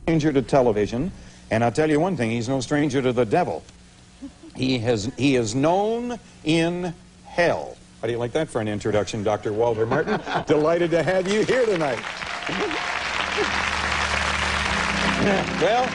stranger to television, and I'll tell you one thing, he's no stranger to the devil. He is known in hell. How do you like that for an introduction, Dr. Walter Martin? Delighted to have you here tonight. Well,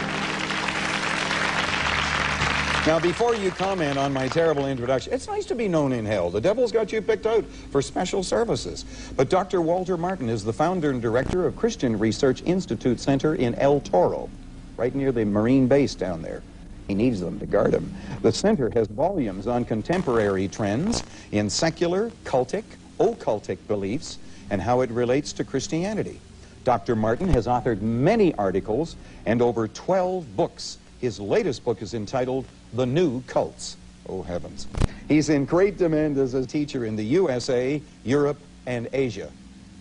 now before you comment on my terrible introduction, it's nice to be known in hell. The devil's got you picked out for special services. But Dr. Walter Martin is the founder and director of Christian Research Institute Center in El Toro, right near the Marine base down there. He needs them to guard him. The center has volumes on contemporary trends in secular, cultic, occultic beliefs and how it relates to Christianity. Dr. Martin has authored many articles and over 12 books. His latest book is entitled The New Cults. Oh, heavens. He's in great demand as a teacher in the USA, Europe, and Asia.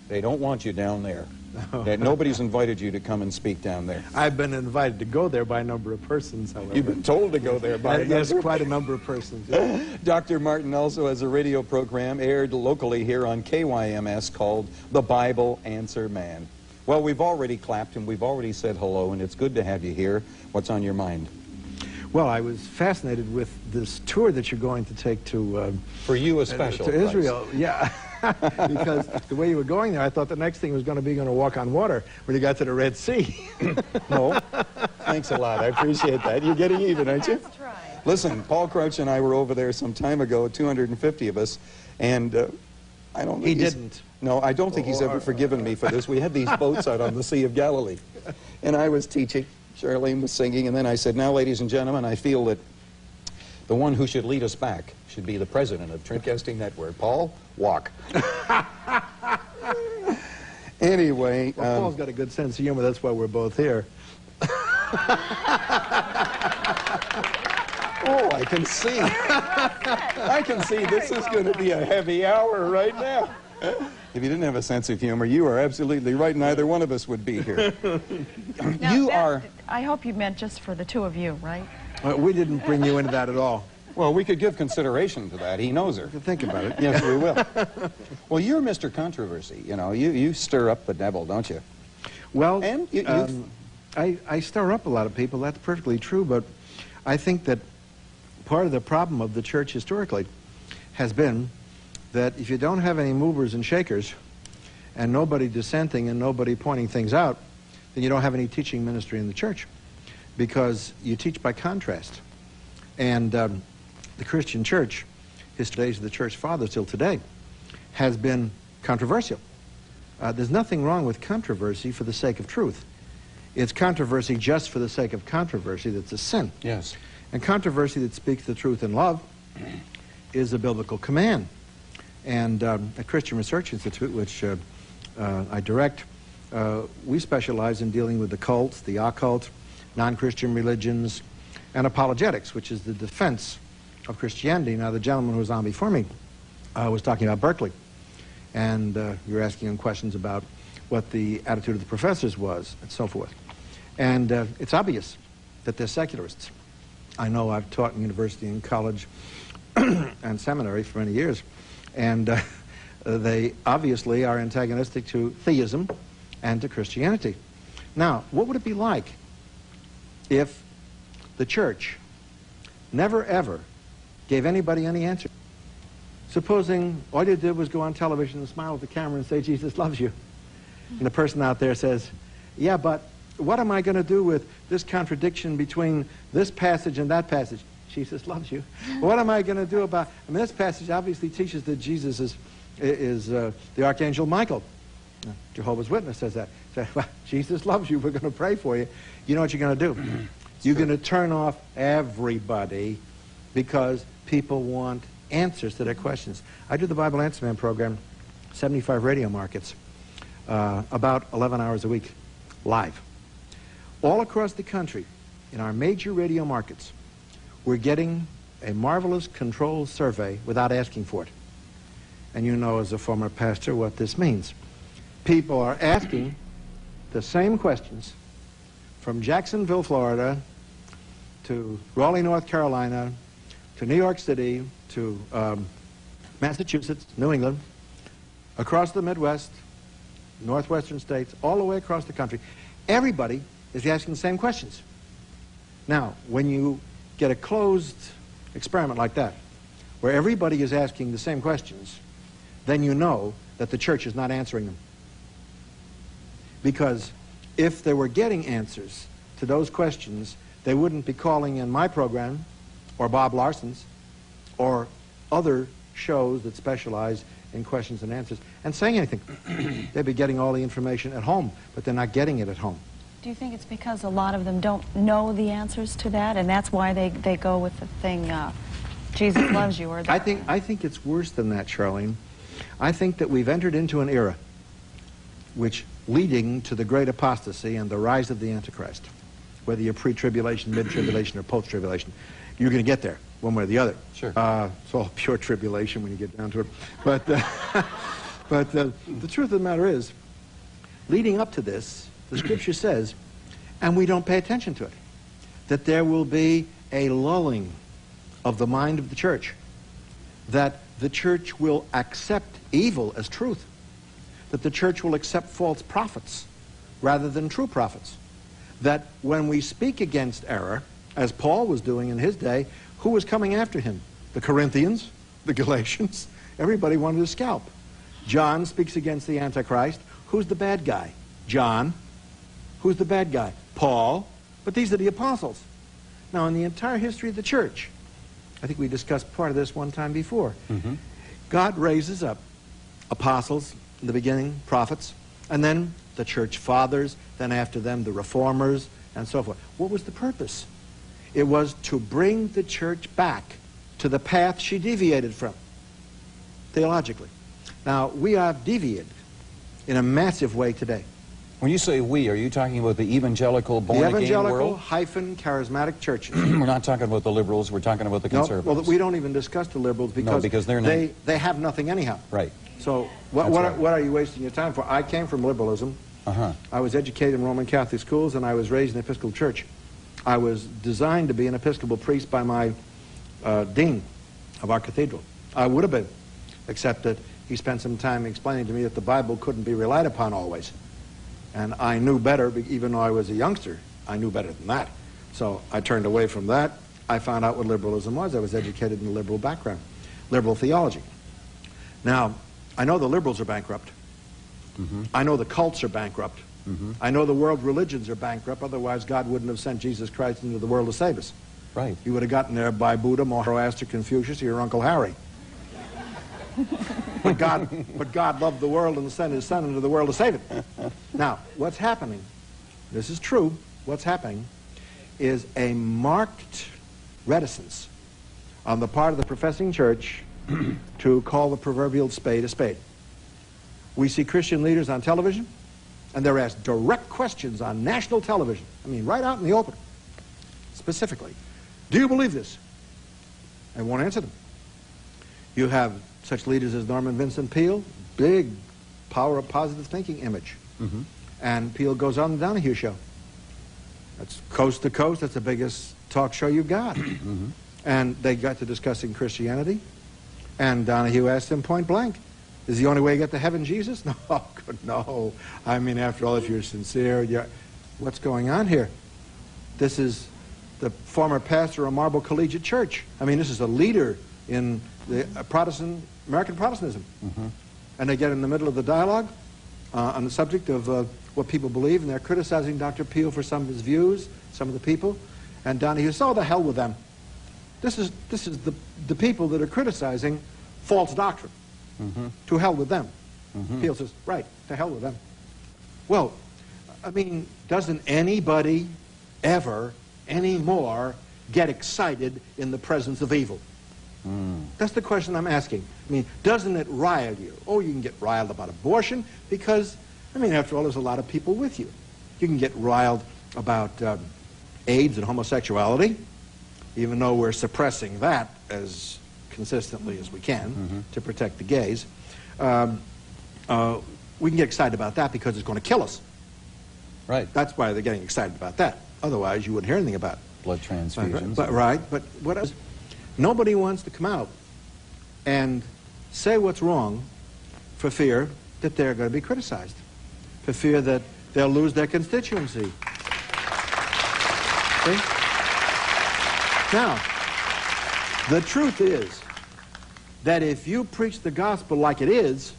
They don't want you down there. Nobody's invited you to come and speak down there. I've been invited to go there by a number of persons, however. You've been told to go there by yes, quite a number of persons. Yeah. Dr. Martin also has a radio program aired locally here on KYMS called The Bible Answer Man. Well, we've already clapped and we've already said hello, and it's good to have you here. What's on your mind? Well, I was fascinated with this tour that you're going to take to... For you, a special to Israel, yeah. Because the way you were going there, I thought the next thing was going to walk on water when you got to the Red Sea. No, thanks a lot. I appreciate that. You're getting even, aren't you? Listen, Paul Crouch and I were over there some time ago, 250 of us, and I don't think he didn't. No, I don't think he's ever forgiven me for this. We had these boats out on the Sea of Galilee, and I was teaching. Charlene was singing, and then I said, now, ladies and gentlemen, I feel that the one who should lead us back should be the president of Trendcasting Network. Paul, walk. Anyway. Well, Paul's got a good sense of humor. That's why we're both here. Oh, I can see. I can see this is going to be a heavy hour right now. If you didn't have a sense of humor, you are absolutely right. Neither one of us would be here. Now, you are... I hope you meant just for the two of you, right? We didn't bring you into that at all. Well, we could give consideration to that. He knows her. Think about it. Yes, we will. Well, you're Mr. Controversy. You know, you stir up the devil, don't you? Well, and I stir up a lot of people. That's perfectly true. But I think that part of the problem of the church historically has been that if you don't have any movers and shakers and nobody dissenting and nobody pointing things out, then you don't have any teaching ministry in the church, because you teach by contrast. And the Christian church, his days of the church fathers till today, has been controversial. There's nothing wrong with controversy for the sake of truth. It's controversy just for the sake of controversy that's a sin. Yes. And controversy that speaks the truth in love is a biblical command. And at Christian Research Institute, which I direct, we specialize in dealing with the cults, the occult, non-Christian religions, and apologetics, which is the defense of Christianity. Now, the gentleman who was on before me was talking about Berkeley, and you were asking him questions about what the attitude of the professors was, and so forth. And it's obvious that they're secularists. I know I've taught in university and college and seminary for many years, and they obviously are antagonistic to theism and to Christianity. Now, what would it be like if the church never ever gave anybody any answer? Supposing all you did was go on television and smile at the camera and say, Jesus loves you. And the person out there says, yeah, but what am I going to do with this contradiction between this passage and that passage? Jesus loves you. What am I going to do about... I mean, this passage obviously teaches that Jesus is the Archangel Michael. Jehovah's Witness says that. Say, well, Jesus loves you. We're going to pray for you. You know what you're going to do? You're going to turn off everybody because people want answers to their questions. I do the Bible Answer Man program, 75 radio markets, about 11 hours a week, live. All across the country, in our major radio markets, we're getting a marvelous control survey without asking for it. And you know, as a former pastor, what this means. People are asking the same questions from Jacksonville, Florida, to Raleigh, North Carolina, to New York City, to Massachusetts, New England, across the Midwest, northwestern states, all the way across the country. Everybody is asking the same questions. Now, when you get a closed experiment like that, where everybody is asking the same questions, then you know that the church is not answering them. Because if they were getting answers to those questions, they wouldn't be calling in my program, or Bob Larson's, or other shows that specialize in questions and answers, and saying anything. They'd be getting all the information at home, but they're not getting it at home. Do you think it's because a lot of them don't know the answers to that, and that's why they go with the thing, Jesus loves you? Or I think it's worse than that, Charlene. I think that we've entered into an era which leading to the great apostasy and the rise of the Antichrist, whether you're pre-tribulation, mid-tribulation, or post-tribulation, you're going to get there one way or the other. Sure. It's all pure tribulation when you get down to it. But, the truth of the matter is, leading up to this, the Scripture says, and we don't pay attention to it, that there will be a lulling of the mind of the church, that the church will accept evil as truth, that the church will accept false prophets rather than true prophets, that when we speak against error, as Paul was doing in his day, who was coming after him? The Corinthians, the Galatians, everybody wanted to scalp. John speaks against the Antichrist. Who's the bad guy? John. Who's the bad guy? Paul. But these are the apostles. Now, in the entire history of the church, I think we discussed part of this one time before, God raises up apostles in the beginning, prophets, and then the church fathers, then after them the reformers, and so forth. What was the purpose? It was to bring the church back to the path she deviated from, theologically. Now, we have deviated in a massive way today. When you say we, are you talking about the evangelical born-again world? The evangelical hyphen charismatic churches. We're not talking about the liberals, we're talking about the conservatives. No, well, we don't even discuss the liberals because they're not. They have nothing anyhow. Right. So what are you wasting your time for? I came from liberalism. I was educated in Roman Catholic schools, and I was raised in an Episcopal church. I was designed to be an Episcopal priest by my dean of our cathedral. I would have been, except that he spent some time explaining to me that the Bible couldn't be relied upon always. And I knew better, even though I was a youngster, I knew better than that. So I turned away from that. I found out what liberalism was. I was educated in a liberal background, liberal theology. Now, I know the liberals are bankrupt. I know the cults are bankrupt. I know the world religions are bankrupt, otherwise God wouldn't have sent Jesus Christ into the world to save us. Right. He would have gotten there by Buddha, Zoroaster, Confucius, or your Uncle Harry. But God loved the world and sent his Son into the world to save it. Now, what's happening, this is true, what's happening is a marked reticence on the part of the professing church to call the proverbial spade a spade. We see Christian leaders on television, and they're asked direct questions on national television. I mean, right out in the open. Specifically, do you believe this? They won't answer them. You have such leaders as Norman Vincent Peale, big power of positive thinking image. And Peale goes on the Donahue show. That's coast to coast. That's the biggest talk show you've got. And they got to discussing Christianity. And Donahue asked him point blank, is the only way you get to heaven Jesus? No, no. I mean, after all, if you're sincere, what's going on here? This is the former pastor of Marble Collegiate Church. I mean, this is a leader in the American Protestantism. And they get in the middle of the dialogue on the subject of what people believe, and they're criticizing Dr. Peale for some of his views, some of the people. And Donahue says, oh, the hell with them. This is the people that are criticizing false doctrine. To hell with them. Peale says, right, to hell with them. Well, I mean, doesn't anybody ever anymore get excited in the presence of evil? That's the question I'm asking. I mean, doesn't it rile you? Oh, you can get riled about abortion because, I mean, after all, there's a lot of people with you. You can get riled about AIDS and homosexuality, even though we're suppressing that as consistently as we can to protect the gays. We can get excited about that because it's going to kill us. Right. That's why they're getting excited about that. Otherwise, you wouldn't hear anything about it. Blood transfusions. But what else? Nobody wants to come out and say what's wrong for fear that they're going to be criticized, for fear that they'll lose their constituency. See? Now, the truth is that if you preach the gospel like it is,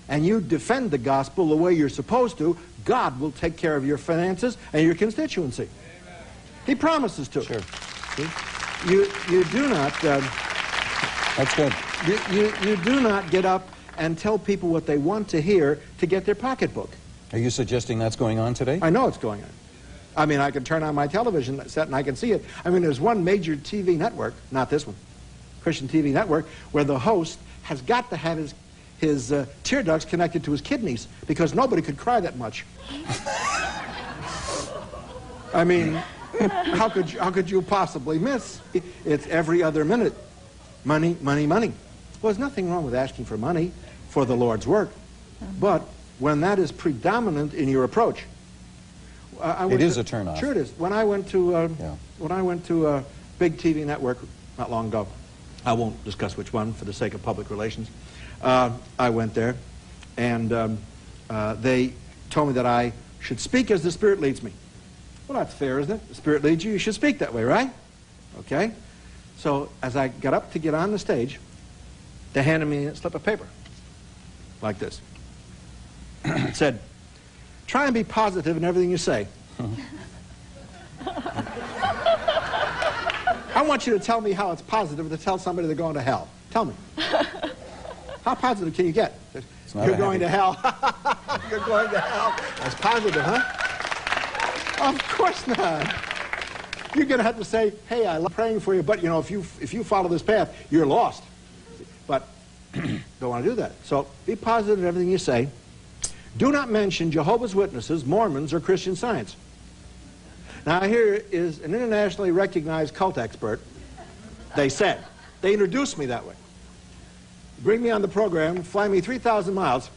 and you defend the gospel the way you're supposed to, God will take care of your finances and your constituency. Amen. He promises to. Sure. See? You do not... That's good. You do not get up and tell people what they want to hear to get their pocketbook. Are you suggesting that's going on today? I know it's going on. I mean, I can turn on my television set and I can see it. I mean, there's one major TV network, not this one, Christian TV network, where the host has got to have his tear ducts connected to his kidneys because nobody could cry that much. I mean, how could you possibly miss? It's every other minute. Money, money, money. Well, there's nothing wrong with asking for money for the Lord's work, but when that is predominant in your approach, it is a turnoff. Sure, it is. When I went to a big TV network not long ago, I won't discuss which one for the sake of public relations. I went there, and they told me that I should speak as the Spirit leads me. Well, that's fair, isn't it? The Spirit leads you, you should speak that way, right? Okay. So as I got up to get on the stage, they handed me a slip of paper like this. It said, "Try and be positive in everything you say." I want you to tell me how it's positive to tell somebody they're going to hell. Tell me. How positive can you get? You're going to hell. You're going to hell. That's positive, huh? Of course not. You're going to have to say, "Hey, I love praying for you, but you know, if you follow this path, you're lost." But don't want to do that. So be positive in everything you say. Do not mention Jehovah's Witnesses, Mormons, or Christian Science. Now here is an internationally recognized cult expert. They said. They introduced me that way. Bring me on the program, fly me 3,000 miles,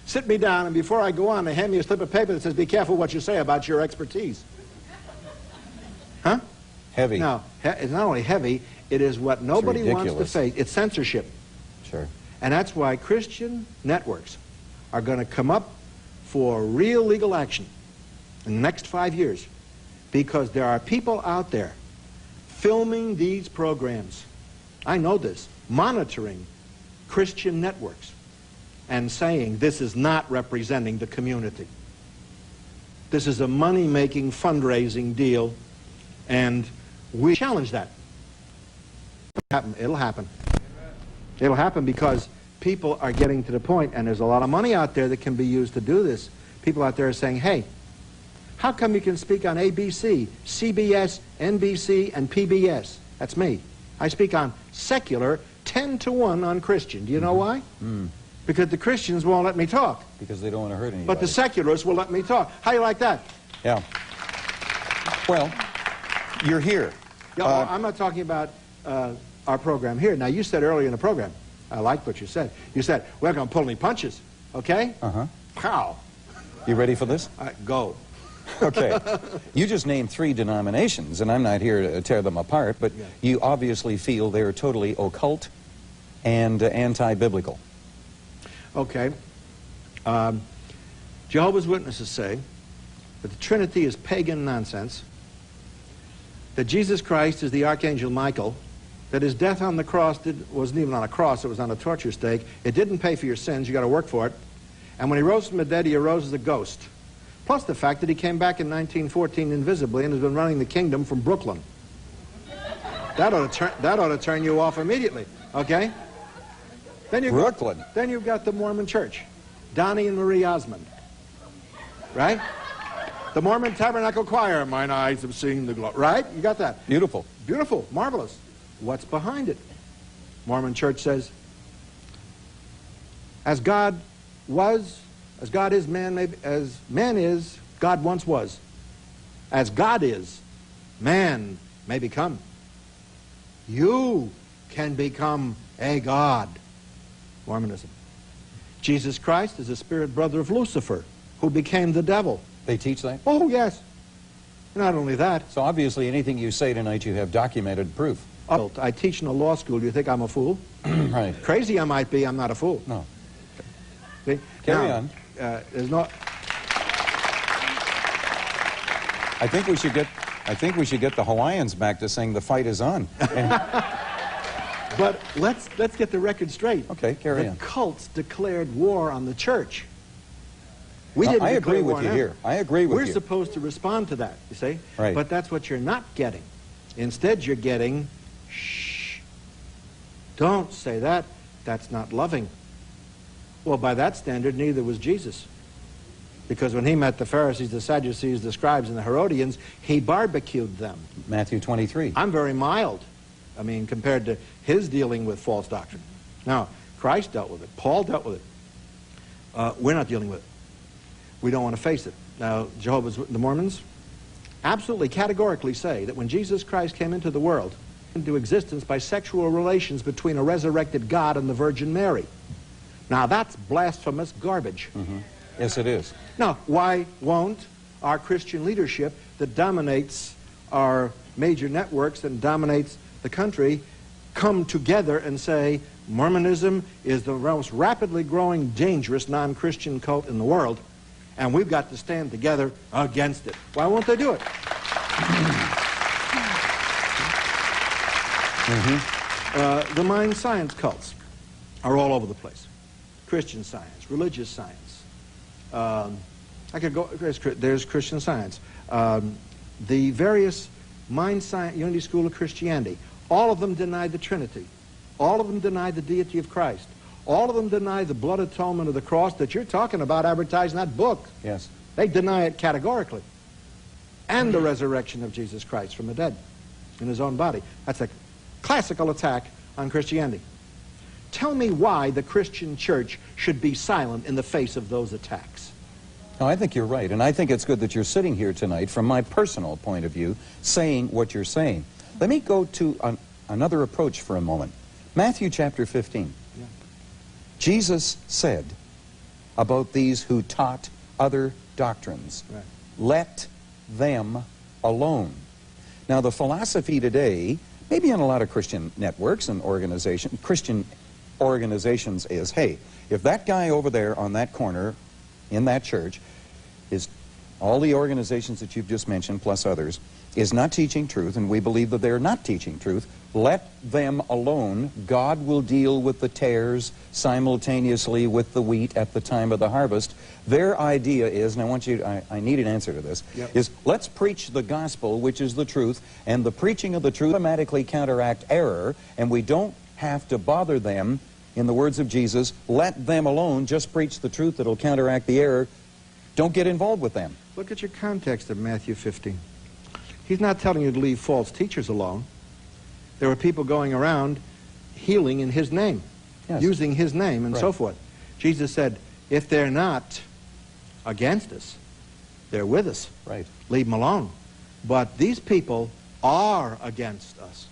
sit me down, and before I go on, they hand me a slip of paper that says, "Be careful what you say about your expertise." Huh? Heavy. No, it's not only heavy, it is what nobody wants to face. It's censorship. Sure. And that's why Christian networks are going to come up for real legal action in the next 5 years, because there are people out there filming these programs. I know this, monitoring Christian networks and saying this is not representing the community. This is a money-making fundraising deal, and we challenge that. It'll happen. It'll happen because people are getting to the point, and there's a lot of money out there that can be used to do this. People out there are saying, "Hey, how come you can speak on ABC, CBS, NBC, and PBS?" That's me. I speak on secular 10-to-1 on Christian. Do you know why? Because the Christians won't let me talk. Because they don't want to hurt anybody. But the secularists will let me talk. How do you like that? Yeah. Well, you're here. Yeah, well, I'm not talking about our program here. Now, you said earlier in the program, I liked what you said. You said, "We're going to pull any punches." Okay? Uh-huh. Pow. You ready for this? Go. Okay. You just named 3 denominations, and I'm not here to tear them apart, but you obviously feel they're totally occult and anti-biblical. Okay. Jehovah's Witnesses say that the Trinity is pagan nonsense, that Jesus Christ is the Archangel Michael, that his death on the cross wasn't even on a cross, it was on a torture stake. It didn't pay for your sins, you got to work for it. And when he rose from the dead, he arose as a ghost. Plus the fact that he came back in 1914 invisibly and has been running the kingdom from Brooklyn. That ought to turn you off immediately, okay? Then Brooklyn. Then you've got the Mormon Church, Donnie and Marie Osmond, right? The Mormon Tabernacle Choir, "Mine eyes have seen the glory," right? You got that? Beautiful. Beautiful, marvelous. What's behind it? Mormon Church says, as God was, as God is, as man is, God once was. As God is, man may become. You can become a God. Mormonism. Jesus Christ is the spirit brother of Lucifer, who became the devil. They teach that? Oh, yes. Not only that. So obviously anything you say tonight you have documented proof. I teach in a law school. Do you think I'm a fool? Right. Crazy I might be, I'm not a fool. No. See? Carry on. There's no... I think we should get I think we should get the Hawaiians back to saying the fight is on. But let's get the record straight. Okay, carry on. The cults declared war on the church. We didn't I declare agree war with you on here. them. I agree with you. We're supposed to respond to that, you see? Right. But that's what you're not getting. Instead, you're getting, shh, don't say that. That's not loving. Well, by that standard, neither was Jesus. Because when he met the Pharisees, the Sadducees, the scribes, and the Herodians, he barbecued them. Matthew 23. I'm very mild, I mean, compared to his dealing with false doctrine. Now, Christ dealt with it. Paul dealt with it. We're not dealing with it. We don't want to face it. Now, the Mormons absolutely categorically say that when Jesus Christ came into the world, into existence by sexual relations between a resurrected God and the Virgin Mary. Now, that's blasphemous garbage. Mm-hmm. Yes, it is. Now, why won't our Christian leadership that dominates our major networks and dominates the country come together and say Mormonism is the most rapidly growing, dangerous non-Christian cult in the world, and we've got to stand together against it? Why won't they do it? Mm-hmm. The mind science cults are all over the place. Christian Science, religious science. I could go, there's Christian Science. The various mind science, Unity School of Christianity, all of them deny the Trinity. All of them deny the deity of Christ. All of them deny the blood atonement of the cross that you're talking about advertising that book. Yes. They deny it categorically. And the resurrection of Jesus Christ from the dead in his own body. That's a classical attack on Christianity. Tell me why the Christian church should be silent in the face of those attacks. No, I think you're right, and I think it's good that you're sitting here tonight, from my personal point of view, saying what you're saying. Let me go to another approach for a moment. Matthew chapter 15. Yeah. Jesus said about these who taught other doctrines, Right. let them alone. Now, the philosophy today, maybe in a lot of Christian networks and Christian organizations is, hey, if that guy over there on that corner in that church is, all the organizations that you've just mentioned plus others, is not teaching truth, and we believe that they're not teaching truth, let them alone. God will deal with the tares simultaneously with the wheat at the time of the harvest. Their idea is, and I want you, I need an answer to this, Yep. is let's preach the gospel, which is the truth, and the preaching of the truth automatically counteract error, and we don't have to bother them. In the words of Jesus, let them alone, just preach the truth that'll counteract the error. Don't get involved with them. Look at your context of Matthew 15. He's not telling you to leave false teachers alone. There were people going around healing in his name, Yes. using his name and Right. so forth. Jesus said, if they're not against us, they're with us. Right. Leave them alone. But these people are against us.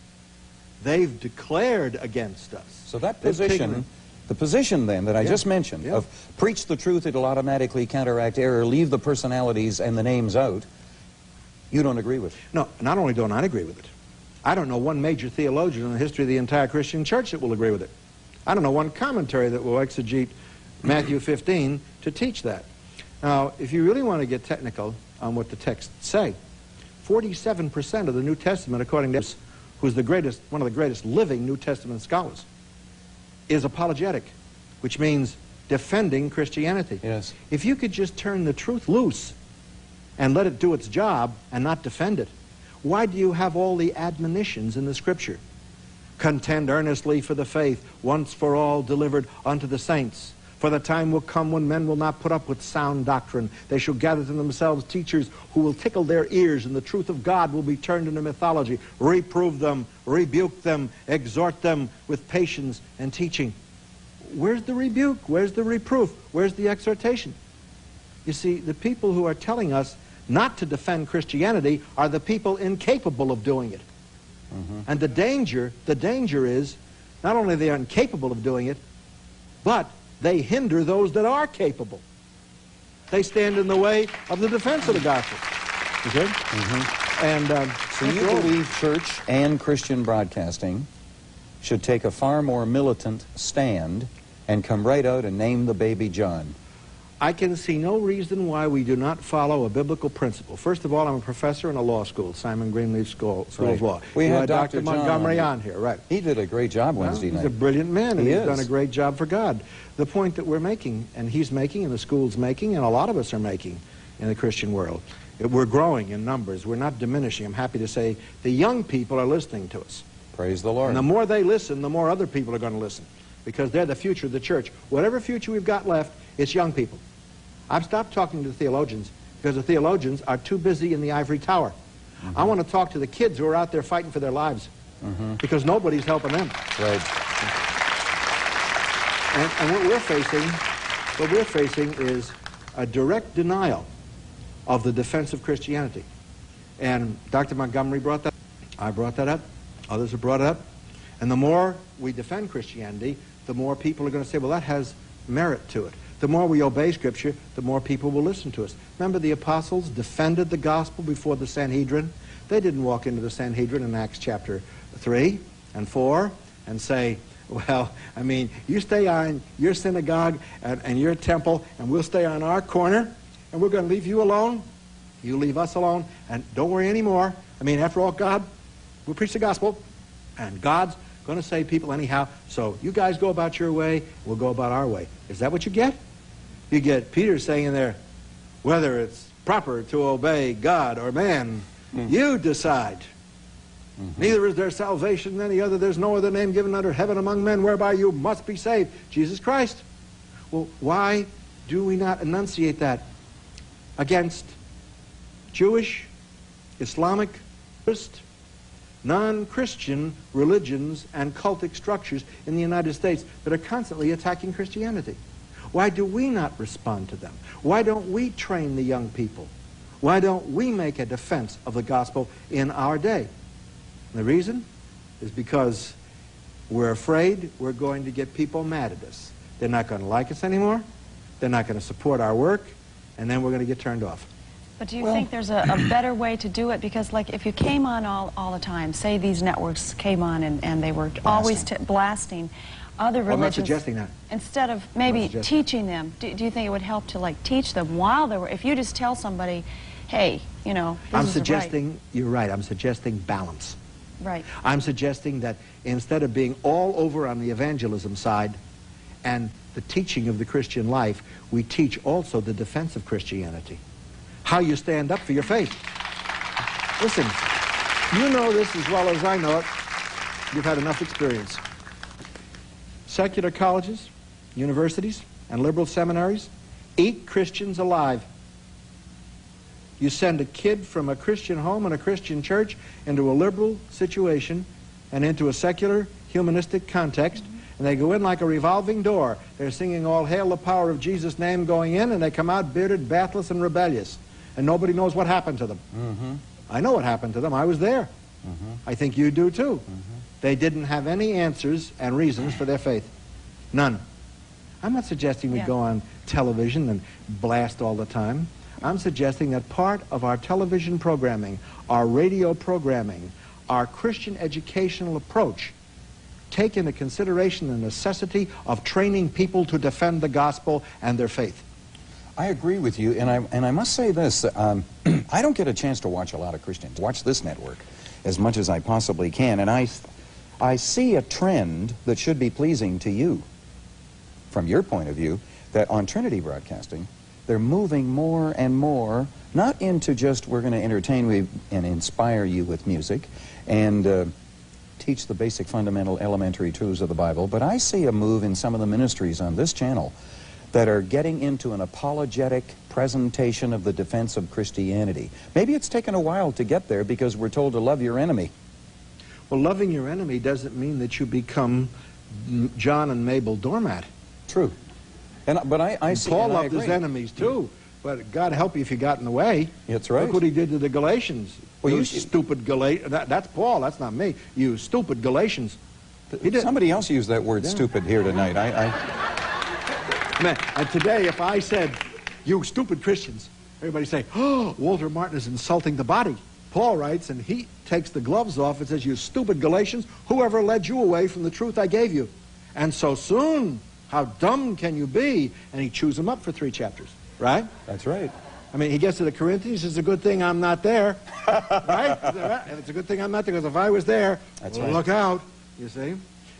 They've declared against us. So that They've taken position, the position then that I Yeah. just mentioned, Yeah. of preach the truth, it'll automatically counteract error, leave the personalities and the names out, you don't agree with. No, not only don't I agree with it, I don't know one major theologian in the history of the entire Christian church that will agree with it. I don't know one commentary that will exegete Matthew 15 to teach that. Now, if you really want to get technical on what the texts say, 47% of the New Testament, according to who's the greatest, one of the greatest living New Testament scholars, is apologetic, which means defending Christianity. Yes. If you could just turn the truth loose and let it do its job and not defend it, why do you have all the admonitions in the Scripture? Contend earnestly for the faith, once for all delivered unto the saints. For the time will come when men will not put up with sound doctrine. They shall gather to themselves teachers who will tickle their ears, and the truth of God will be turned into mythology. Reprove them, rebuke them, exhort them with patience and teaching. Where's the rebuke? Where's the reproof? Where's the exhortation? You see, the people who are telling us not to defend Christianity are the people incapable of doing it. And the danger is, not only are they incapable of doing it, but they hinder those that are capable. They stand in the way of the defense of the gospel. Okay? And So you believe church and Christian broadcasting should take a far more militant stand and come right out and name the baby John? I can see no reason why we do not follow a biblical principle. First of all, I'm a professor in a law school, Simon Greenleaf School of Law. We had Dr. Montgomery on here, right? He did a great job Wednesday night. He's a brilliant man, and He he's is. done a great job for God. The point that we're making, and he's making, and the school's making, and a lot of us are making in the Christian world, we're growing in numbers. We're not diminishing. I'm happy to say the young people are listening to us. Praise the Lord. And the more they listen, the more other people are going to listen, because they're the future of the church. Whatever future we've got left, it's young people. I've stopped talking to the theologians because the theologians are too busy in the ivory tower. I want to talk to the kids who are out there fighting for their lives, because nobody's helping them. Right. And what we're facing is a direct denial of the defense of Christianity. And Dr. Montgomery brought that up. I brought that up. Others have brought it up. And the more we defend Christianity, the more people are going to say, well, that has merit to it. The more we obey Scripture, the more people will listen to us. Remember, the apostles defended the gospel before the Sanhedrin. They didn't walk into the Sanhedrin in Acts chapter 3 and 4 and say, well, I mean, you stay on your synagogue and your temple, and we'll stay on our corner, and we're going to leave you alone. You leave us alone, and don't worry anymore. I mean, after all, God will preach the gospel, and God's going to save people anyhow, so you guys go about your way, we'll go about our way. Is that what you get? You get Peter saying in there, whether it's proper to obey God or man, you decide. Neither is there salvation in any other. There's no other name given under heaven among men whereby you must be saved. Jesus Christ. Well, why do we not enunciate that against Jewish, Islamic, non-Christian religions and cultic structures in the United States that are constantly attacking Christianity? Why do we not respond to them? Why don't we train the young people? Why don't we make a defense of the gospel in our day? And the reason is because we're afraid we're going to get people mad at us. They're not going to like us anymore. They're not going to support our work. And then we're going to get turned off. But do you think there's a better way to do it? Because, like, if you came on all the time, say these networks came on and they were always blasting other religions. I'm not suggesting that. Instead of maybe teaching them, do you think it would help to, like, teach them while they were, if you just tell somebody, hey, you know, this I'm is suggesting, you're right, I'm suggesting balance. Right. I'm suggesting that instead of being all over on the evangelism side and the teaching of the Christian life, we teach also the defense of Christianity. How you stand up for your faith. Listen, you know this as well as I know it. You've had enough experience. Secular colleges, universities, and liberal seminaries eat Christians alive. You send a kid from a Christian home and a Christian church into a liberal situation and into a secular, humanistic context, and they go in like a revolving door. They're singing All Hail the Power of Jesus' Name going in, and they come out bearded, bathless, and rebellious. And nobody knows what happened to them. I know what happened to them. I was there. I think you do too. They didn't have any answers and reasons for their faith. None. I'm not suggesting we go on television and blast all the time. I'm suggesting that part of our television programming, our radio programming, our Christian educational approach take into consideration the necessity of training people to defend the gospel and their faith. I agree with you, and I must say this, I don't get a chance to watch a lot of Christians. Watch this network as much as I possibly can, and I see a trend that should be pleasing to you, from your point of view, that on Trinity Broadcasting, they're moving more and more, not into just we're going to entertain you and inspire you with music and teach the basic fundamental elementary truths of the Bible, but I see a move in some of the ministries on this channel that are getting into an apologetic presentation of the defense of Christianity. Maybe it's taken a while to get there because we're told to love your enemy. Well, loving your enemy doesn't mean that you become John and Mabel Doormat. True. But I see, Paul loved his enemies too, but God help you if you got in the way. That's right. Look what he did to the Galatians. Well, you stupid Galatians. That's Paul, that's not me. You stupid Galatians. He did. Somebody else used that word stupid here tonight. Man, and today if I said, you stupid Christians, everybody say, oh, Walter Martin is insulting the body. Paul writes, and he takes the gloves off and says, you stupid Galatians, whoever led you away from the truth I gave you? And so soon How dumb can you be? And he chews them up for 3 chapters, right? That's right. I mean, he gets to the Corinthians, it's a good thing I'm not there, right? And it's a good thing I'm not there, because if I was there, That's well, right. look out, you see?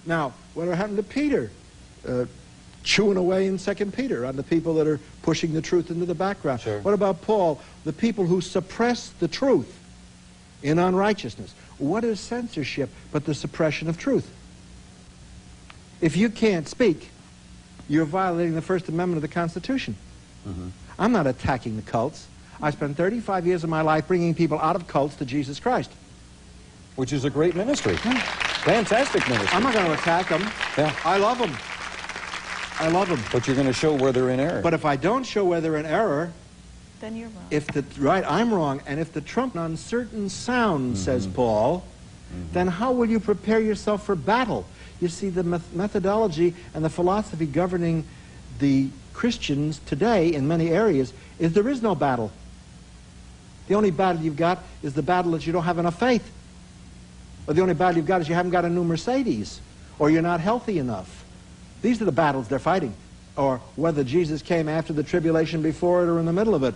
Now, what happened to Peter? Chewing away in 2 Peter on the people that are pushing the truth into the background. Sure. What about Paul? The people who suppress the truth in unrighteousness. What is censorship but the suppression of truth? If you can't speak, you're violating the First Amendment of the Constitution. Mm-hmm. I'm not attacking the cults. I spent 35 years of my life bringing people out of cults to Jesus Christ. Which is a great ministry. Fantastic ministry. I'm not going to attack them. Yeah. I love them. I love them. But you're going to show where they're in error. But if I don't show where they're in error, Then you're wrong. if the right, I'm wrong, and if the trump uncertain sound, says Paul, then how will you prepare yourself for battle? You see, the methodology and the philosophy governing the Christians today in many areas is there is no battle. The only battle you've got is the battle that you don't have enough faith. Or the only battle you've got is you haven't got a new Mercedes, or you're not healthy enough. These are the battles they're fighting. Or whether Jesus came after the tribulation, before it, or in the middle of it.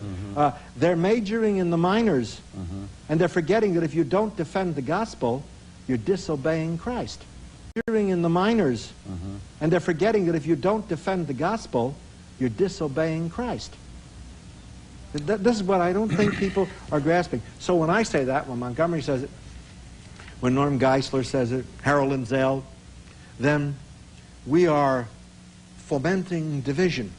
They're majoring in the minors, and they're forgetting that if you don't defend the gospel, you're disobeying Christ. Majoring in the minors, and they're forgetting that if you don't defend the gospel, you're disobeying Christ. This is what I don't think people are grasping. So when I say that, when Montgomery says it, when Norm Geisler says it, Harold Lindsay, then we are fomenting division,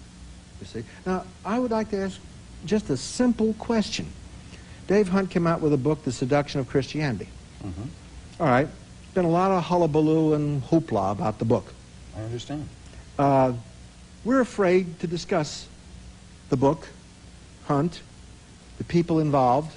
you see. Now, I would like to ask just a simple question. Dave Hunt came out with a book, The Seduction of Christianity. All right. Been a lot of hullabaloo and hoopla about the book. I understand. We're afraid to discuss the book, Hunt, the people involved,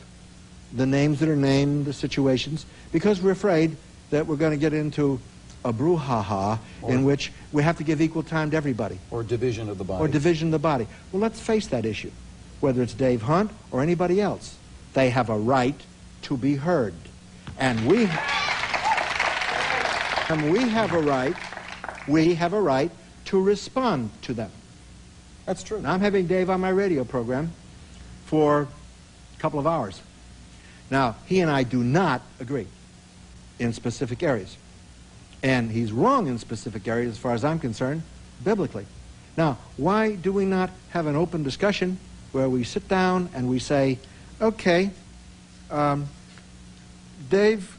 the names that are named, the situations, because we're afraid that we're going to get into a brouhaha in which we have to give equal time to everybody. Or division of the body. Or division of the body. Well, let's face that issue. Whether it's Dave Hunt or anybody else, they have a right to be heard. And we have a right to respond to them. That's true. Now, I'm having Dave on my radio program for a couple of hours. Now, he and I do not agree in specific areas. And he's wrong in specific areas, as far as I'm concerned, biblically. Now, why do we not have an open discussion where we sit down and we say, okay, Dave,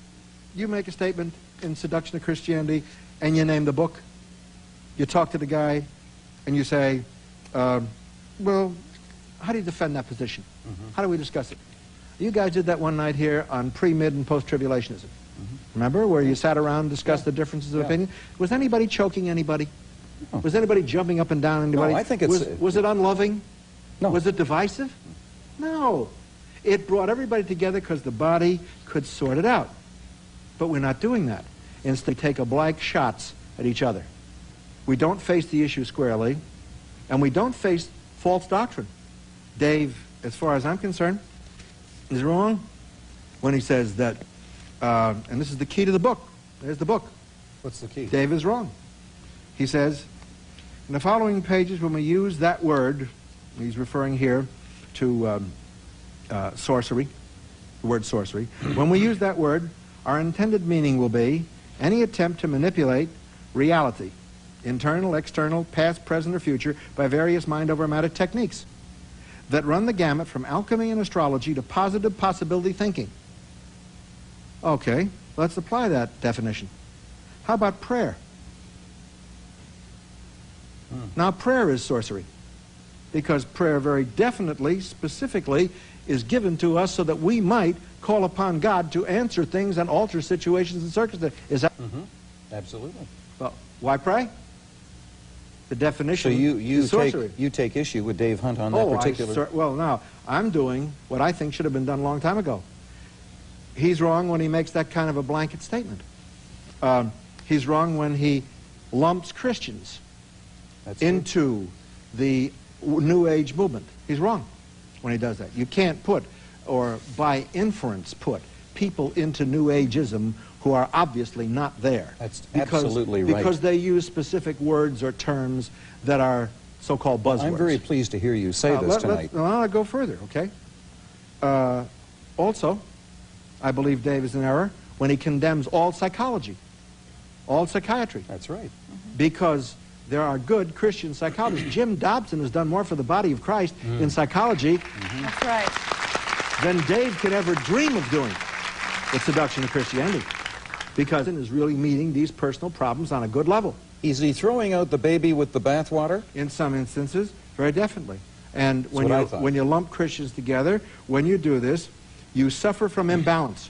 you make a statement in Seduction of Christianity, and you name the book. You talk to the guy, and you say, well, how do you defend that position? How do we discuss it? You guys did that one night here on pre-, mid, and post-tribulationism. Remember, where you sat around and discussed the differences of opinion? Was anybody choking anybody? No. Was anybody jumping up and down on anybody? No, I think it's... Was it unloving? No. Was it divisive? No. It brought everybody together because the body could sort it out. But we're not doing that. Instead, we take blank shots at each other. We don't face the issue squarely, and we don't face false doctrine. Dave, as far as I'm concerned, is wrong when he says that, and this is the key to the book. There's the book. What's the key? Dave is wrong. He says, in the following pages, when we use that word, he's referring here to sorcery, the word sorcery. When we use that word, our intended meaning will be any attempt to manipulate reality, internal, external, past, present, or future, by various mind-over-matter techniques that run the gamut from alchemy and astrology to positive possibility thinking. Okay, let's apply that definition. How about prayer? Now, prayer is sorcery, because prayer very definitely, specifically, is given to us so that we might call upon God to answer things and alter situations and circumstances. Is that? Absolutely. Well, why pray? The definition So you is sorcery. take issue with Dave Hunt on that particular... Well, now, I'm doing what I think should have been done a long time ago. He's wrong when he makes that kind of a blanket statement. He's wrong when he lumps Christians into the New Age movement. He's wrong when he does that. You can't put, or by inference put, people into New Ageism who are obviously not there. That's absolutely right. Because they use specific words or terms that are so-called buzzwords. I'm very pleased to hear you say this tonight. I'll go further, okay? Also, I believe Dave is in error when he condemns all psychology, all psychiatry. That's right. Because there are good Christian psychologists. Jim Dobson has done more for the body of Christ in psychology That's right. than Dave could ever dream of doing with Seduction of Christianity. Because it is really meeting these personal problems on a good level. Is he throwing out the baby with the bathwater? In some instances, very definitely. And when you lump Christians together, when you do this, you suffer from imbalance.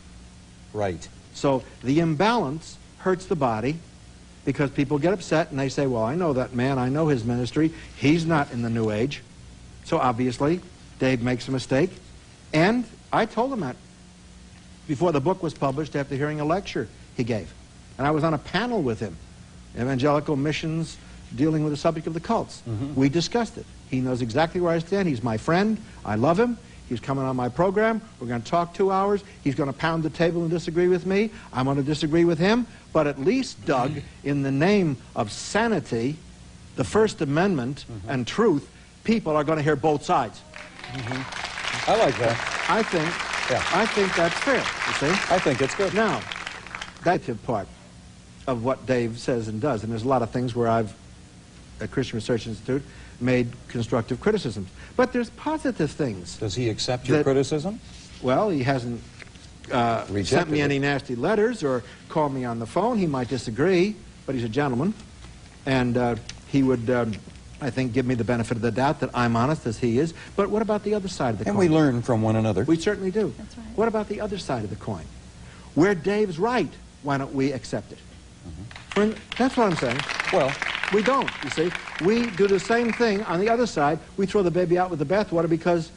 Right. So the imbalance hurts the body because people get upset and they say, well, I know that man, I know his ministry, he's not in the New Age. So obviously, Dave makes a mistake. And I told him that before the book was published after hearing a lecture he gave. And I was on a panel with him, Evangelical Missions dealing with the subject of the cults. We discussed it. He knows exactly where I stand. He's my friend. I love him. He's coming on my program. We're going to talk 2 hours. He's going to pound the table and disagree with me. I'm going to disagree with him. But at least, Doug, in the name of sanity, the First Amendment, and truth, people are going to hear both sides. I like that. I think that's fair, you see? I think it's good. Now, that's the part of what Dave says and does. And there's a lot of things where I've, at Christian Research Institute, made constructive criticisms. But there's positive things. Does he accept your criticism? Well, he hasn't sent me any nasty letters or called me on the phone. He might disagree, but he's a gentleman. And he would, I think, give me the benefit of the doubt that I'm honest as he is. But what about the other side of the coin? And we learn from one another. We certainly do. That's right. What about the other side of the coin? Where Dave's right, why don't we accept it? That's what I'm saying. Well, we don't, you see. We do the same thing on the other side. We throw the baby out with the bathwater because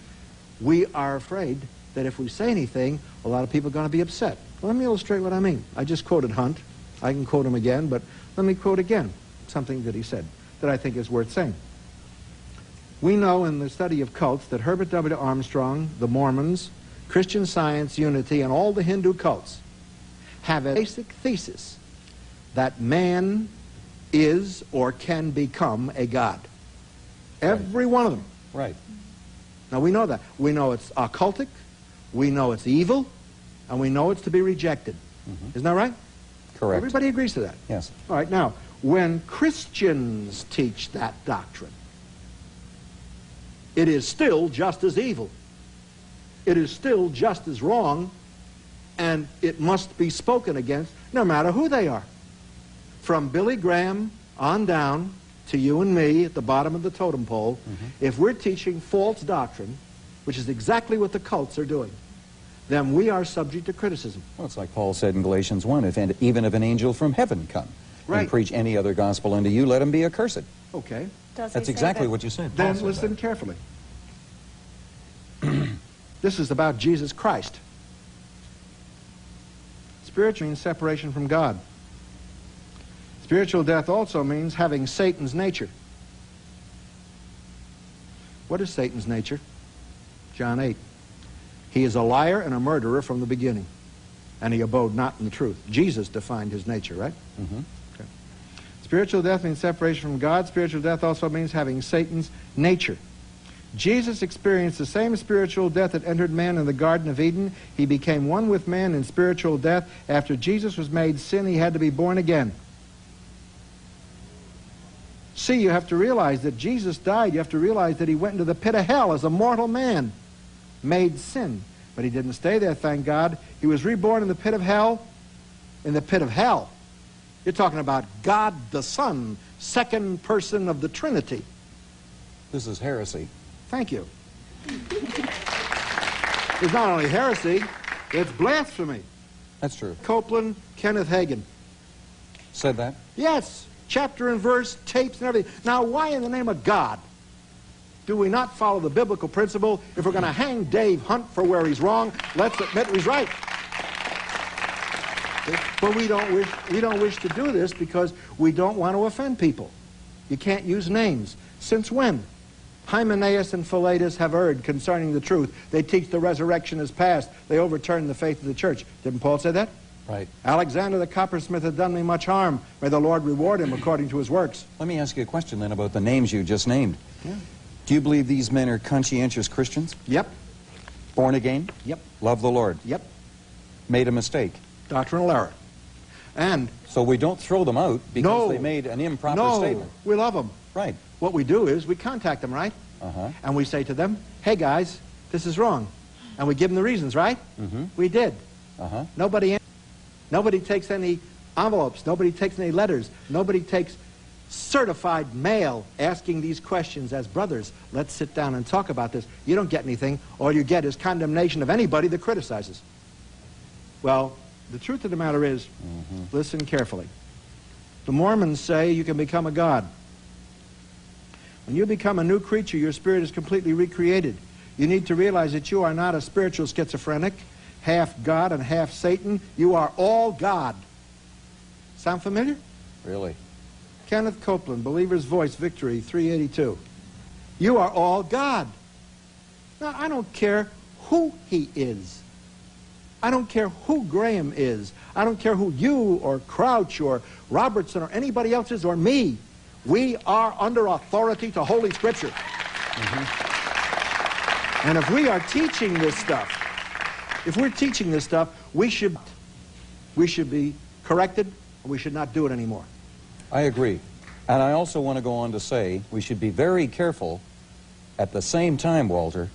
we are afraid that if we say anything, a lot of people are going to be upset. Well, let me illustrate what I mean. I just quoted Hunt. I can quote him again, but let me quote again something that he said that I think is worth saying. We know in the study of cults that Herbert W. Armstrong, the Mormons, Christian Science, Unity, and all the Hindu cults have a basic thesis that man is or can become a god. Every one of them. right. Now we know that. We know it's occultic, we know it's evil, and we know it's to be rejected. Isn't that right? Correct. Everybody agrees to that. Yes. All right, now, when Christians teach that doctrine, it is still just as evil. It is still just as wrong, and it must be spoken against no matter who they are. From Billy Graham on down to you and me at the bottom of the totem pole, if we're teaching false doctrine, which is exactly what the cults are doing, then we are subject to criticism. Well, it's like Paul said in Galatians 1, even if an angel from heaven come and preach any other gospel unto you, let him be accursed. Okay. That's exactly what you said. Then listen carefully. This is about Jesus Christ. Spiritual means separation from God. Spiritual death also means having Satan's nature. What is Satan's nature? John 8. He is a liar and a murderer from the beginning, and he abode not in the truth. Jesus defined his nature, right? Okay. Spiritual death means separation from God. Spiritual death also means having Satan's nature. Jesus experienced the same spiritual death that entered man in the Garden of Eden. He became one with man in spiritual death. After Jesus was made sin, he had to be born again. See, you have to realize that Jesus died. You have to realize that he went into the pit of hell as a mortal man, made sin. But he didn't stay there, thank God. He was reborn in the pit of hell. In the pit of hell. You're talking about God the Son, second person of the Trinity. This is heresy. Thank you. It's not only heresy, it's blasphemy. That's true. Copeland, Kenneth Hagin. Said that? Yes. Chapter and verse, tapes and everything. Now, why in the name of God do we not follow the biblical principle? If we're going to hang Dave Hunt for where he's wrong, let's admit he's right. But we don't wish to do this because we don't want to offend people. You can't use names. Since when? Hymenaeus and Philetus have erred concerning the truth. They teach the resurrection is past. They overturn the faith of the church. Didn't Paul say that? Right. Alexander the coppersmith had done me much harm. May the Lord reward him according to his works. Let me ask you a question then about the names you just named. Yeah. Do you believe these men are conscientious Christians? Yep. Born again? Yep. Love the Lord? Yep. Made a mistake? Doctrinal error. And So we don't throw them out because they made an improper statement. we love them. Right. What we do is we contact them, right? Uh-huh. And we say to them, hey guys, this is wrong. And we give them the reasons, right? Mm-hmm. We did. Uh-huh. Nobody takes any envelopes. Nobody takes any letters. Nobody takes certified mail asking these questions as brothers. Let's sit down and talk about this. You don't get anything. All you get is condemnation of anybody that criticizes. Well, the truth of the matter is, listen carefully. The Mormons say you can become a god. When you become a new creature, your spirit is completely recreated. You need to realize that you are not a spiritual schizophrenic, half God and half Satan. You are all God. Sound familiar? Really? Kenneth Copeland, Believer's Voice, Victory, 382. You are all God. Now, I don't care who he is. I don't care who Graham is. I don't care who you or Crouch or Robertson or anybody else is or me. We are under authority to Holy Scripture. And if we are teaching this stuff, if we're teaching this stuff, we should be corrected, and we should not do it anymore. I agree. And I also want to go on to say we should be very careful at the same time, Walter,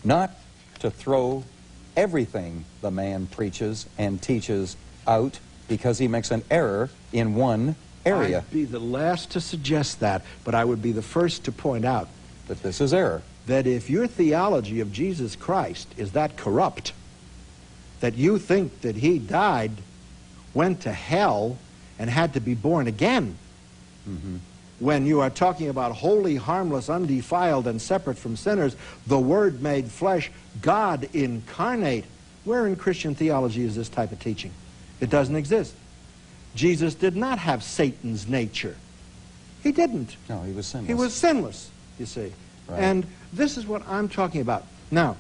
not to throw everything the man preaches and teaches out because he makes an error in one area. I'd be the last to suggest that, but I would be the first to point out that this is error. That if your theology of Jesus Christ is that corrupt, that you think that he died, went to hell, and had to be born again, when you are talking about holy, harmless, undefiled, and separate from sinners, the Word made flesh, God incarnate, where in Christian theology is this type of teaching? It doesn't exist. Jesus did not have Satan's nature. He didn't. No, he was sinless. He was sinless, you see. Right. And this is what I'm talking about. Now,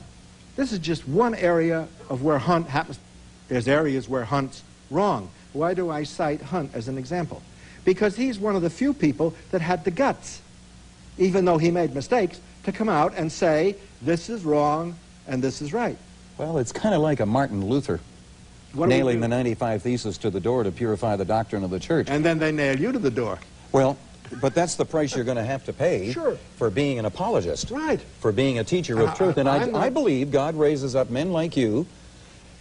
this is just one area of where Hunt happens. There's areas where Hunt's wrong. Why do I cite Hunt as an example? Because he's one of the few people that had the guts, even though he made mistakes, to come out and say, this is wrong and this is right. Well, it's kind of like a Martin Luther nailing the 95 Theses to the door to purify the doctrine of the church. And then they nail you to the door. Well, but that's the price you're going to have to pay Sure. for being an apologist, Right. for being a teacher of truth. And I believe God raises up men like you.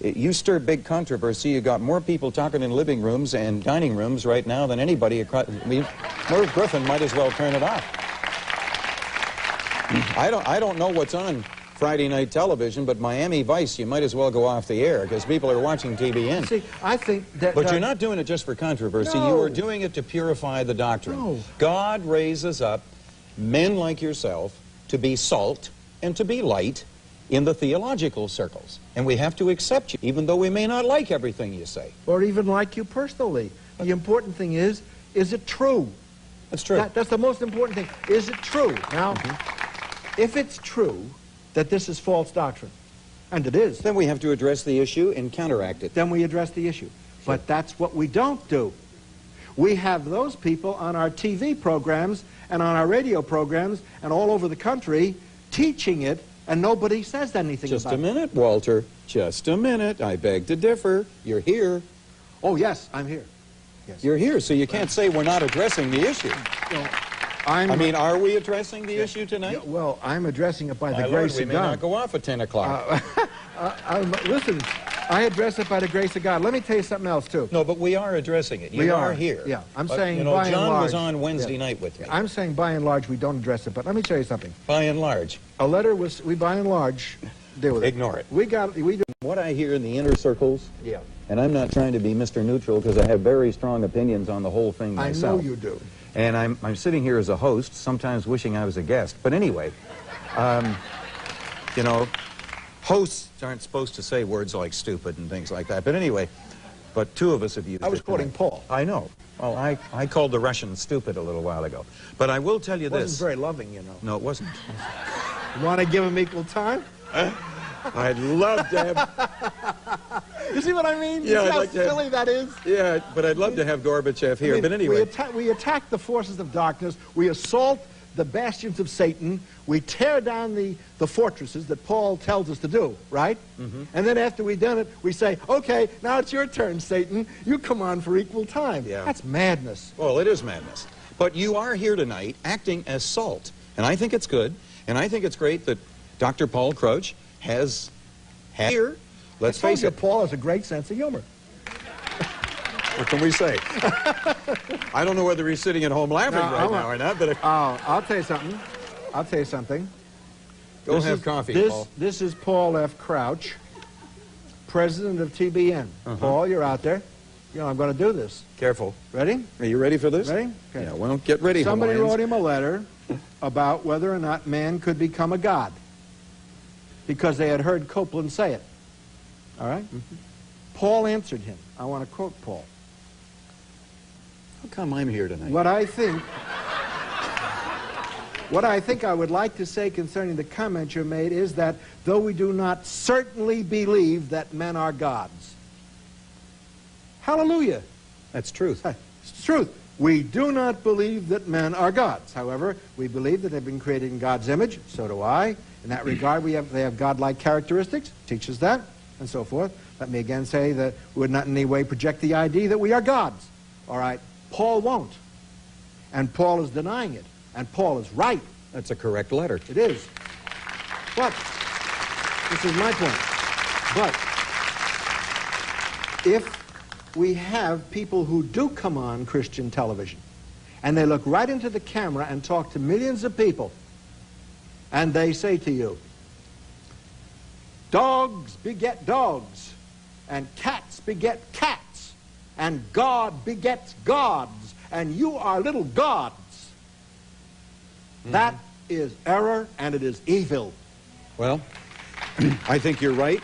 You stir big controversy. You got more people talking in living rooms and dining rooms right now than anybody across. I mean, Merv Griffin might as well turn it off. I don't know what's on Friday night television, but Miami Vice, you might as well go off the air because people are watching TBN. See, I think that... But you're not doing it just for controversy. No. You are doing it to purify the doctrine. No. God raises up men like yourself to be salt and to be light in the theological circles. And we have to accept you, even though we may not like everything you say. Or even like you personally. The important thing is it true? That's true. That's the most important thing. Is it true? Now, if it's true that this is false doctrine, and it is, Then we have to address the issue and counteract it. then we address the issue. But that's what we don't do. We have those people on our TV programs and on our radio programs and all over the country teaching it, and nobody says anything Just about a minute, Walter. Just a minute. I beg to differ. You're here. it. Oh, yes, I'm here. Yes. You're here, so you can't say we're not addressing the issue. Well, I mean, are we addressing the issue tonight? yeah, well, I'm addressing it by the My grace Lord, we of may God. not go off at 10 o'clock. Listen, I address it by the grace of God. Let me tell you something else, too. No, but we are addressing it. We You are. here. Yeah, I'm But, saying you know, by and John was large- on Wednesday yeah. night with me. I'm saying by and large we don't address it, but let me tell you something. By and large, A letter was, we by and large deal with it. ignore it. We do. What I hear in the inner circles, Yeah. and I'm not trying to be Mr. Neutral because I have very strong opinions on the whole thing I myself. know you do. And I'm sitting here as a host, sometimes wishing I was a guest. But anyway, you know, hosts aren't supposed to say words like stupid and things like that. But anyway, but two of us have used it. I was quoting tonight. Paul. I know. Well, I called the Russians stupid a little while ago. But I will tell you It this. wasn't very loving, you know. No, it wasn't. You want to give them equal time? I'd love to have... You see what I mean? Yeah, you see I'd how like to have- silly that is? Yeah, but I'd love to have Gorbachev here. I mean, But anyway... we attack the forces of darkness. We assault the bastions of Satan. We tear down the fortresses that Paul tells us to do, right? Mm-hmm. And then after we've done it, we say, okay, now it's your turn, Satan. You come on for equal time. Yeah. That's madness. Well, it is madness. But you are here tonight acting as salt. And I think it's good. And I think it's great that Dr. Paul Crouch has here. Let's I told face you, it. Paul has a great sense of humor. What can we say? I don't know whether he's sitting at home laughing right now or not, but I'll tell you something. I'll tell you something. go have coffee, Paul. This is Paul F. Crouch, president of TBN. Paul, you're out there. You know, I'm going to do this. Careful. Ready? Are you ready for this? Ready? Okay. Yeah, well, get ready, Somebody Hawaiians. wrote him a letter about whether or not man could become a god because they had heard Copeland say it. All right? Paul answered him. I want to quote Paul. How come I'm here tonight? What I think I would like to say concerning the comment you made is that though we do not certainly believe that men are gods, hallelujah, That's truth. it's truth. We do not believe that men are gods. However, we believe that they've been created in God's image. So do I. In that regard, they have godlike characteristics. Teaches that, and so forth. Let me again say that we would not in any way project the idea that we are gods. All right. Paul won't. And Paul is denying it. And Paul is right. That's a correct letter. It is. But, this is my point. But, if we have people who do come on Christian television, and they look right into the camera and talk to millions of people, and they say to you, dogs beget dogs, and cats beget cats, and God begets gods, and you are little gods. That is error, and it is evil. Well, I think you're right.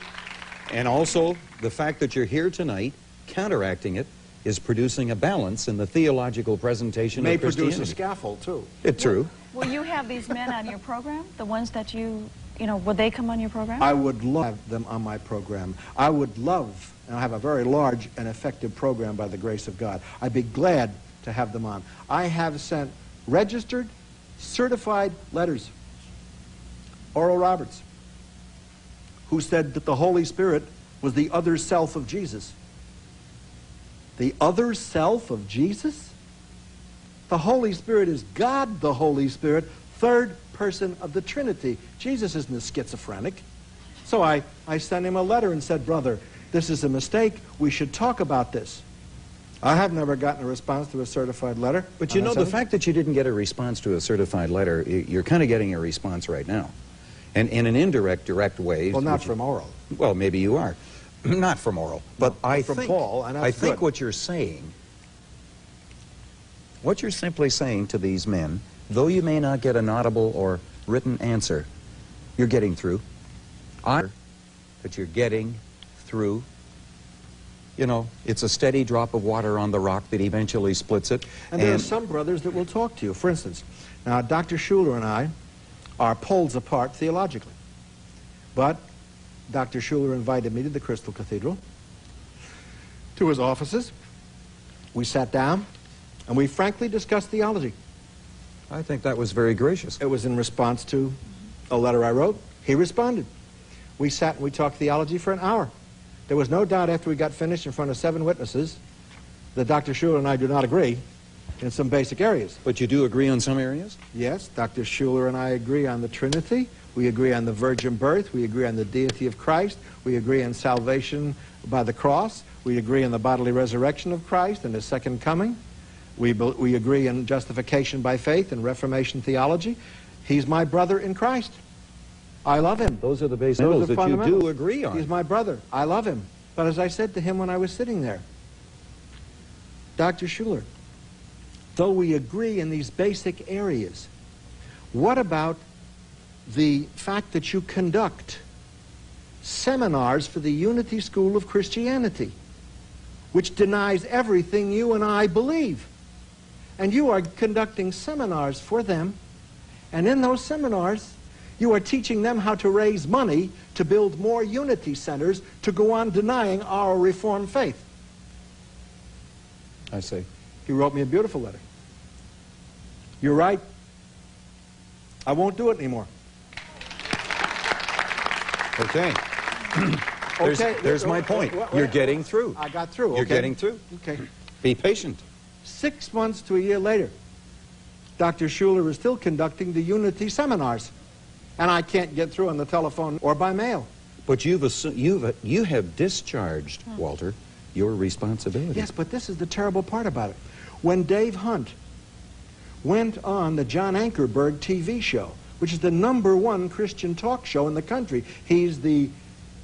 And also, the fact that you're here tonight, counteracting it, is producing a balance in the theological presentation May of Christianity. produce a scaffold, too. It's true. Will you have these men on your program? The ones that you know, would they come on your program? I would love them on my program. I would love, and I have a very large and effective program by the grace of God. I'd be glad to have them on. I have sent registered, certified letters. Oral Roberts, who said that the Holy Spirit was the other self of Jesus. The other self of Jesus? The Holy Spirit is God, the Holy Spirit, third person of the Trinity. Jesus isn't a schizophrenic. So I sent him a letter and said, brother, this is a mistake. We should talk about this. I have never gotten a response to a certified letter. But you know, the fact that you didn't get a response to a certified letter, you're kind of getting a response right now. And in an indirect, direct way. Well, not from oral. Well, maybe you are. Not from oral. But I from think, Paul, and that's I think good. what you're saying, what you're simply saying to these men, though you may not get an audible or written answer, you're getting through. That you're getting through. You know, it's a steady drop of water on the rock that eventually splits it. And there are some brothers that will talk to you. For instance, now Dr. Schuller and I are poles apart theologically. But Dr. Schuller invited me to the Crystal Cathedral, to his offices. We sat down, and we frankly discussed theology. I think that was very gracious. It was in response to a letter I wrote. He responded. We sat and we talked theology for an hour. There was no doubt after we got finished in front of 7 witnesses that Dr. Schuller and I do not agree in some basic areas. But you do agree on some areas? Yes, Dr. Schuller and I agree on the Trinity. We agree on the virgin birth. We agree on the deity of Christ. We agree on salvation by the cross. We agree on the bodily resurrection of Christ and his second coming. We agree on justification by faith and Reformation theology. He's my brother in Christ. I love him. Those are the basic Those that are you fundamentals. do agree on. He's my brother. I love him. But as I said to him when I was sitting there, Dr. Schuller, though we agree in these basic areas, what about the fact that you conduct seminars for the Unity School of Christianity? which denies everything you and I believe. And you are conducting seminars for them, and in those seminars, you are teaching them how to raise money to build more unity centers to go on denying our Reformed faith. I see. He wrote me a beautiful letter. You're right. I won't do it anymore. Okay. Okay. There's my point. You're getting through. I got through. You're okay. getting through. Okay. Be patient. 6 months to a year later, Dr. Schuller is still conducting the unity seminars, and I can't get through on the telephone or by mail. But you have discharged, Walter, your responsibility. Yes, but this is the terrible part about it. When Dave Hunt went on the John Ankerberg TV show, which is the #1 Christian talk show in the country, he's the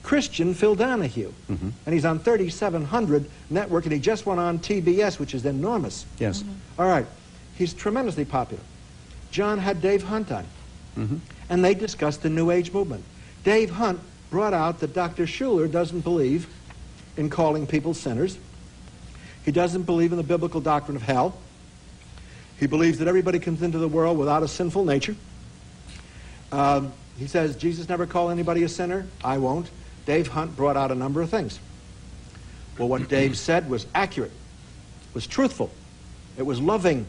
Christian Phil Donahue, and he's on 3700 network, and he just went on TBS, which is enormous. Yes. All right. He's tremendously popular. John had Dave Hunt on, and they discussed the New Age movement. Dave Hunt brought out that Dr. Schuller doesn't believe in calling people sinners. He doesn't believe in the biblical doctrine of hell. He believes that everybody comes into the world without a sinful nature. He says, Jesus never called anybody a sinner. I won't. Dave Hunt brought out a number of things. Well, what Dave said was accurate, was truthful. It was loving.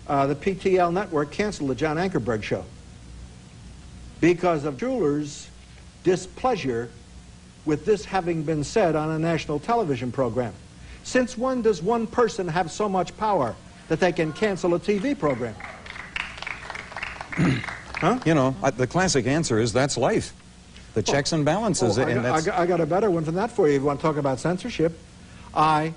The PTL network canceled the John Ankerberg show because of Schuller's displeasure with this having been said on a national television program. Since when does one person have so much power that they can cancel a TV program? Huh? You know, the classic answer is that's life. The checks and balances. I got a better one from that for you if you want to talk about censorship. I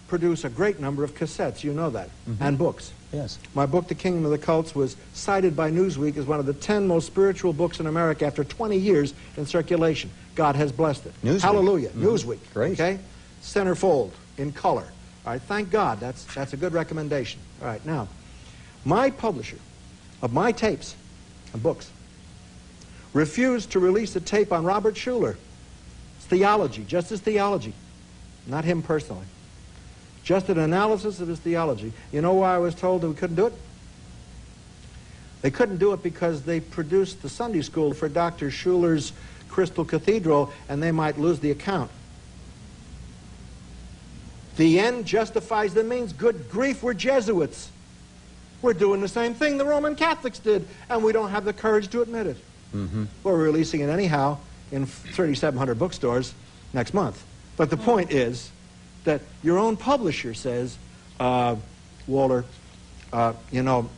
produce a great number of cassettes, you know that, and books. Yes. My book, The Kingdom of the Cults, was cited by Newsweek as one of the 10 most spiritual books in America after 20 years in circulation. God has blessed it. Newsweek. Hallelujah. Newsweek. Great. Okay? Centerfold, in color. All right, thank God. That's a good recommendation. All right, now, my publisher of my tapes and books refused to release a tape on Robert Schuller. It's theology, just his theology. Not him personally. Just an analysis of his theology. You know why I was told that we couldn't do it? They couldn't do it because they produced the Sunday school for Dr. Schuller's Crystal Cathedral, and they might lose the account. The end justifies the means. Good grief, we're Jesuits. We're doing the same thing the Roman Catholics did, and we don't have the courage to admit it. We're releasing it anyhow in 3,700 bookstores next month. But the point is that your own publisher says, Walter, you know,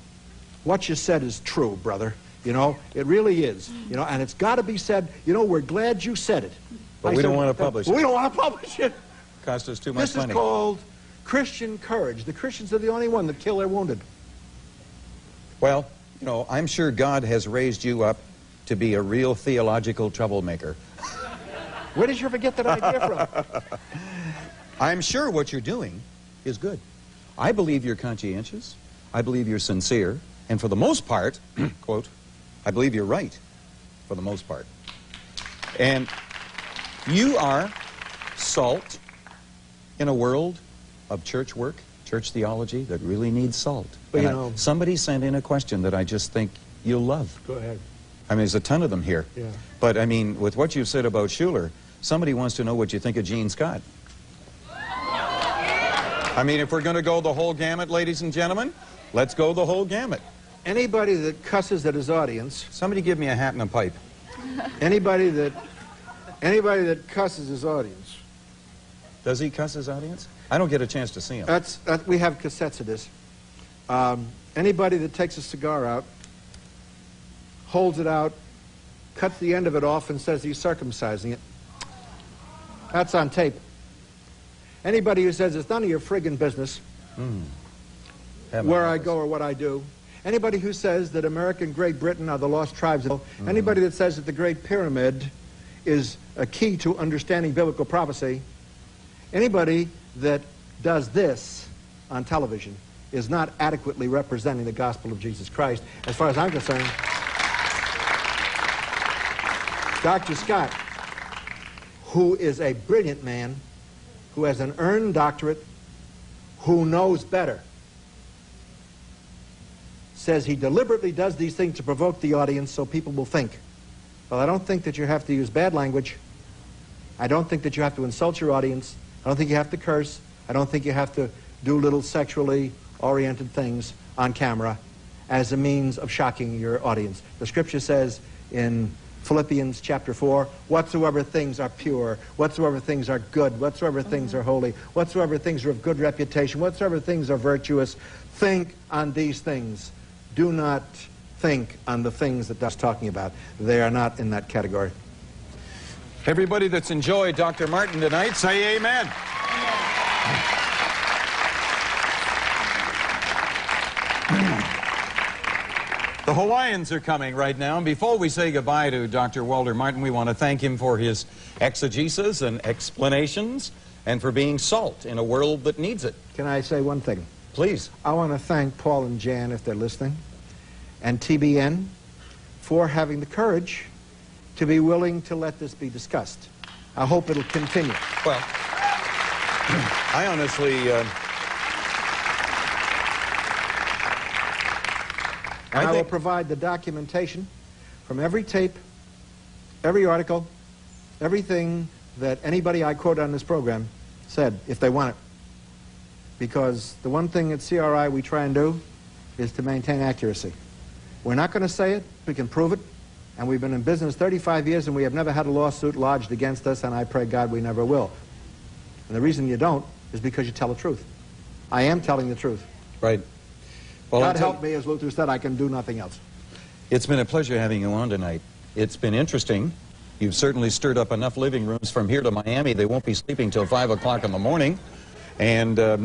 what you said is true, brother. You know, it really is. You know, and it's got to be said. You know, we're glad you said it. But we don't want to publish it. We don't want to publish it. Cost us too much money. This is called Christian courage. The Christians are the only one that kill their wounded. Well, you know, I'm sure God has raised you up to be a real theological troublemaker. Where did you ever get that idea from? I'm sure what you're doing is good. I believe you're conscientious. I believe you're sincere. And for the most part, quote, I believe you're right for the most part. And you are salt in a world of church work, church theology that really needs salt. But and you know, somebody sent in a question that I just think you'll love. Go ahead. I mean, there's a ton of them here. Yeah. But I mean, with what you said about Schuller, somebody wants to know what you think of Gene Scott. I mean, if we're going to go the whole gamut, ladies and gentlemen, let's go the whole gamut. Anybody that cusses at his audience, Somebody give me a hat and a pipe. anybody that cusses his audience. Does he cuss his audience? I don't get a chance to see him. We have cassettes of this. Anybody that takes a cigar out, holds it out, cuts the end of it off and says he's circumcising it. That's on tape. Anybody who says it's none of your friggin' business where I go or what I do. Anybody who says that America and Great Britain are the lost tribes. Anybody that says that the Great Pyramid is a key to understanding biblical prophecy. Anybody that does this on television is not adequately representing the gospel of Jesus Christ, as far as I'm concerned. Dr. Scott, who is a brilliant man, who has an earned doctorate, who knows better, says he deliberately does these things to provoke the audience so people will think. Well, I don't think that you have to use bad language. I don't think that you have to insult your audience. I don't think you have to curse. I don't think you have to do little sexually oriented things on camera as a means of shocking your audience. The scripture says in Philippians chapter 4, whatsoever things are pure, whatsoever things are good, whatsoever things are holy, whatsoever things are of good reputation, whatsoever things are virtuous, think on these things. Do not think on the things that that's talking about. They are not in that category. Everybody that's enjoyed Dr. Martin tonight, say amen. The Hawaiians are coming right now. And before we say goodbye to Dr. Walter Martin, we want to thank him for his exegesis and explanations and for being salt in a world that needs it. Can I say one thing? Please. I want to thank Paul and Jan, if they're listening, and TBN for having the courage to be willing to let this be discussed. I hope it'll continue. Well, I honestly... I will provide the documentation from every tape, every article, everything that anybody I quote on this program said, if they want it. Because the one thing at CRI we try and do is to maintain accuracy. We're not going to say it, we can prove it, and we've been in business 35 years and we have never had a lawsuit lodged against us, and I pray God we never will. And the reason you don't is because you tell the truth. I am telling the truth. Right. Well, God help me, as Luther said, I can do nothing else. It's been a pleasure having you on tonight. It's been interesting. You've certainly stirred up enough living rooms from here to Miami. They won't be sleeping till 5 o'clock in the morning. And there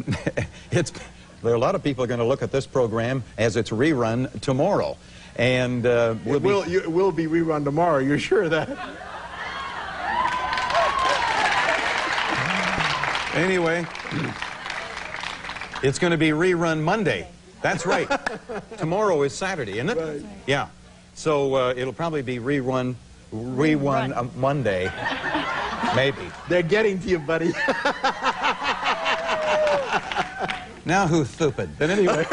are a lot of people going to look at this program as it's rerun tomorrow. And it will be rerun tomorrow. You're sure of that? Anyway, it's going to be rerun Monday. That's right. Tomorrow is Saturday, isn't it? Right. Yeah. So it'll probably be rerun Monday. Maybe. They're getting to you, buddy. Now who's stupid? But anyway,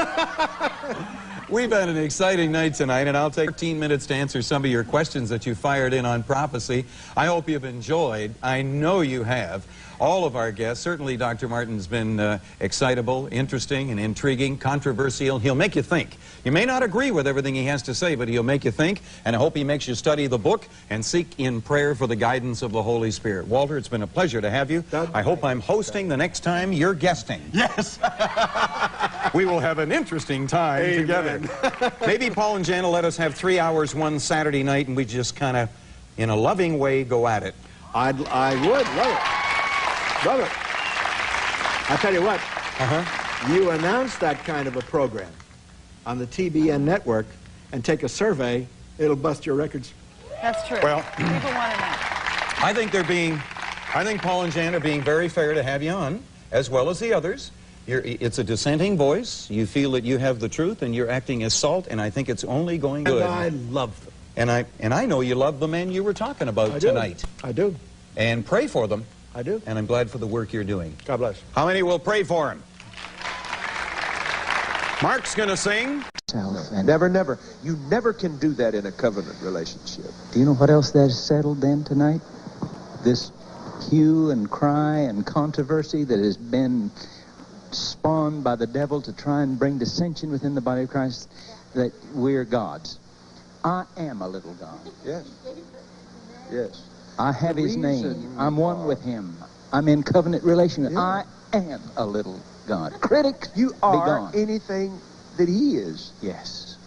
we've had an exciting night tonight, and I'll take 15 minutes to answer some of your questions that you fired in on prophecy. I hope you've enjoyed. I know you have. All of our guests, certainly Dr. Martin's been excitable, interesting, and intriguing, controversial. He'll make you think. You may not agree with everything he has to say, but he'll make you think, and I hope he makes you study the book and seek in prayer for the guidance of the Holy Spirit. Walter, it's been a pleasure to have you. I hope I'm hosting the next time you're guesting. Yes. We will have an interesting time together. Maybe Paul and Jan will let us have 3 hours one Saturday night, and we just kind of, in a loving way, go at it. I would love it. Love it. I tell you what, you announce that kind of a program on the TBN network and take a survey, it'll bust your records. That's true. Well, people want to know. I think Paul and Jan are being very fair to have you on, as well as the others. It's a dissenting voice. You feel that you have the truth, and you're acting as salt, and I think it's only going good. And I love them. And I know you love the men you were talking about tonight. I do. And pray for them. I do. And I'm glad for the work you're doing. God bless. How many will pray for him? Mark's going to sing. Never. You never can do that in a covenant relationship. Do you know what else that is settled then tonight? This hue and cry and controversy that has been spawned by the devil to try and bring dissension within the body of Christ, that we're gods. I am a little God. Yes. Yes. I have his name. I'm one with him. I'm in covenant relationship. Yeah. I am a little God. Critics, you are anything that he is. Yes.